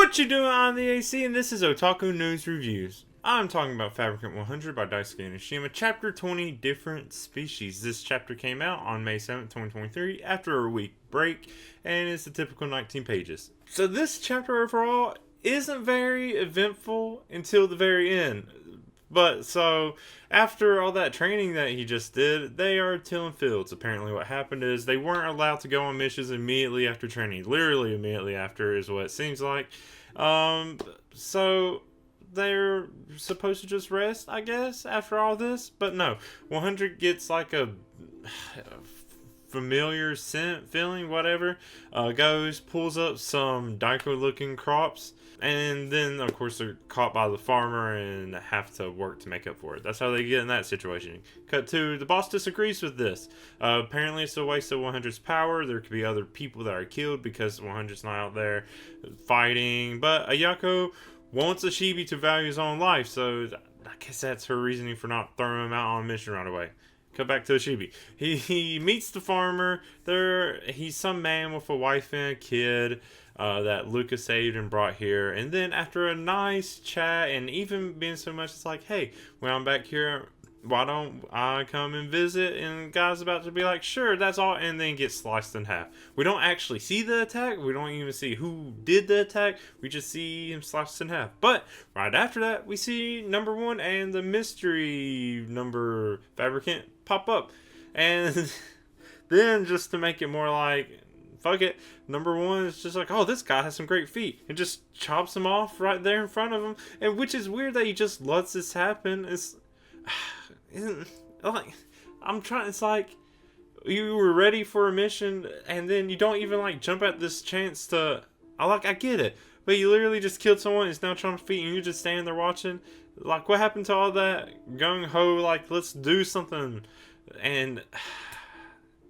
What you doing on the AC? And this is Otaku News Reviews. I'm talking about Fabricant 100 by Daisuke Enoshima, Chapter 20, Different Species. This chapter came out on May 7th, 2023, after a week break, and it's the typical 19 pages. So this chapter overall isn't very eventful until the very end. But so, after all that training that he just did, they are tilling fields. Apparently what happened is they weren't allowed to go on missions immediately after training. Literally immediately after is what it seems like. So they're supposed to just rest, I guess, after all this. But no, 100 gets like a familiar scent feeling, whatever. Goes, pulls up some Daiko looking crops. And then, of course, they're caught by the farmer and have to work to make up for it. That's how they get in that situation. Cut to, the boss disagrees with this. Apparently, it's a waste of 100's power. There could be other people that are killed because 100's not out there fighting. But Ayako wants a Shibi to value his own life, so I guess that's her reasoning for not throwing him out on a mission right away. Cut back to Shibi. He meets the farmer. He's some man with a wife and a kid that Luca saved and brought here. And then after a nice chat and even being so much, it's like, hey, when I'm back here, why don't I come and visit? And guy's about to be like, sure, that's all. And then gets sliced in half. We don't actually see the attack. We don't even see who did the attack. We just see him sliced in half. But right after that, we see number 1 and the mystery number Fabricant pop up. And then just to make it more like, fuck it, number 1 is just like, oh, this guy has some great feet, and just chops him off right there in front of him. And which is weird that he just lets this happen. It's like, it's like you were ready for a mission and then you don't even like jump at this chance to, I get it, but you literally just killed someone, it's now trying to feed, and you're just standing there watching. Like, what happened to all that gung-ho, like, let's do something? And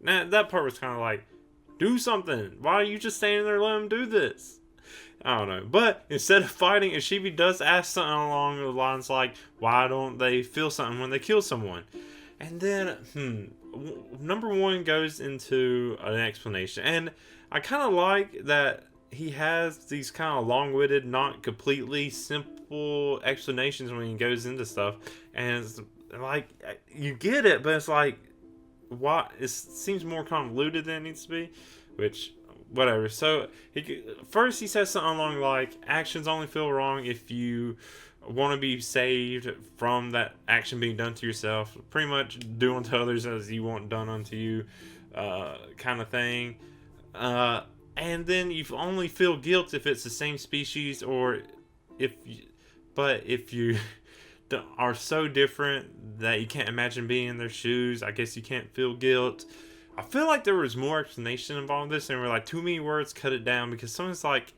that part was kind of like, do something. Why are you just standing there letting him do this? I don't know. But instead of fighting, Ishibi does ask something along the lines like, why don't they feel something when they kill someone? And then, number 1 goes into an explanation. And I kind of like that he has these kind of long-witted, not completely simple explanations when he goes into stuff. And it's like, you get it, but it's like, why? It seems more convoluted than it needs to be, which, whatever. So first he says something along like, actions only feel wrong if you want to be saved from that action being done to yourself. Pretty much do unto others as you want done unto you, kind of thing. And then you only feel guilt if it's the same species, or if you are so different that you can't imagine being in their shoes, I guess you can't feel guilt. I feel like there was more explanation involved in this, and we're like, too many words, cut it down, because sometimes like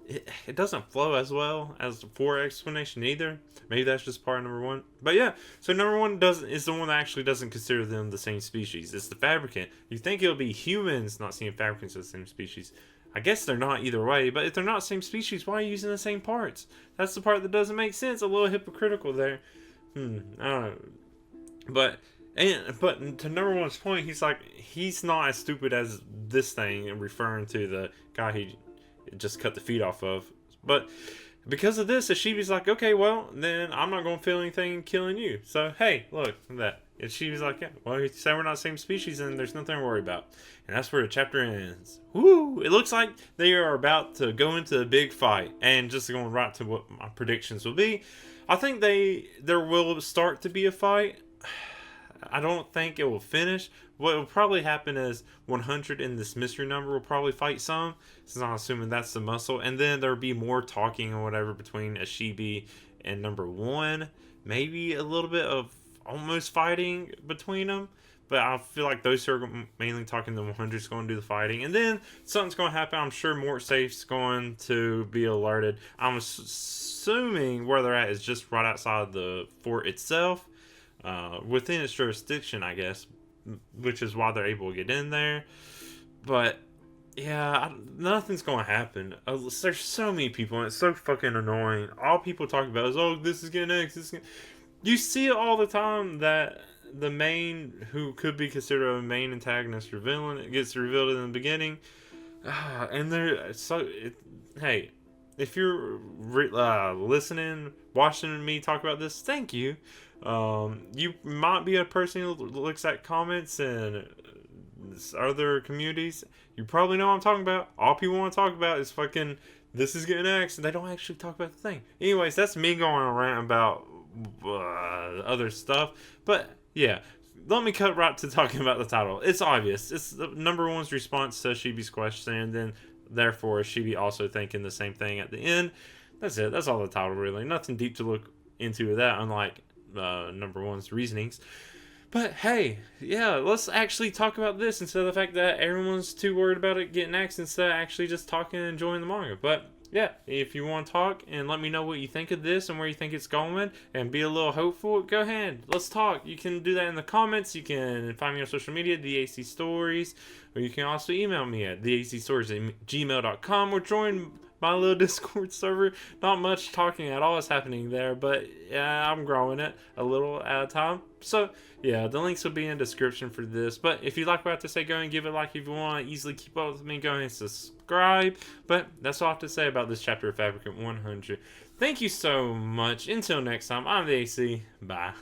it doesn't flow as well as the 4 explanation either. Maybe that's just part of number 1. But yeah, so number 1 is the one that actually doesn't consider them the same species. It's the Fabricant. You think it'll be humans not seeing Fabricants as the same species. I guess they're not either way, but if they're not the same species, why are you using the same parts? That's the part that doesn't make sense. A little hypocritical there. I don't know. But to number 1's point, he's like, he's not as stupid as this thing, and referring to the guy he just cut the feet off of. But because of this, Ishibi's like, okay, well, then I'm not going to feel anything killing you. So, hey, look at that. And Ishibi's like, yeah, well, you say we're not the same species, and there's nothing to worry about. And that's where the chapter ends. Woo! It looks like they are about to go into a big fight. And just going right to what my predictions will be, I think there will start to be a fight. I don't think it will finish. What will probably happen is 100 in this mystery number will probably fight some, since I'm assuming that's the muscle. And then there'll be more talking or whatever between Ishibi and number 1. Maybe a little bit of almost fighting between them. But I feel like those two are mainly talking, the 100's going to do the fighting. And then something's going to happen. I'm sure Mort Safe's going to be alerted. I'm assuming where they're at is just right outside the fort itself. Within its jurisdiction, I guess, which is why they're able to get in there. But yeah, nothing's going to happen. There's so many people, and it's so fucking annoying. All people talk about is, oh, this is getting X. You see it all the time that the main, who could be considered a main antagonist or villain, it gets revealed in the beginning, and they're so. Hey, if you're listening, watching me talk about this, thank you. You might be a person who looks at comments and other communities. You probably know what I'm talking about. All people want to talk about is fucking this is getting axed, and they don't actually talk about the thing. Anyways, that's me going on a rant about other stuff. But yeah, let me cut right to talking about the title. It's obvious. It's the number one's response to Shibi's question, and then therefore Shibi also thinking the same thing at the end. That's it. That's all the title really. Nothing deep to look into with that, unlike number one's reasonings. But hey, yeah, let's actually talk about this instead of the fact that everyone's too worried about it getting axed instead of actually just talking and enjoying the manga. But yeah, if you want to talk and let me know what you think of this and where you think it's going and be a little hopeful, go ahead. Let's talk. You can do that in the comments. You can find me on social media, DAC Stories, or you can also email me at theacstories@gmail.com or join my little Discord server. Not much talking at all is happening there, but yeah, I'm growing it a little at a time. So yeah, the links will be in the description for this. But if you like what I have to say, go and give it a like. If you want to easily keep up with me, go and subscribe. But that's all I have to say about this chapter of Fabricant 100. Thank you so much. Until next time, I'm the AC. Bye.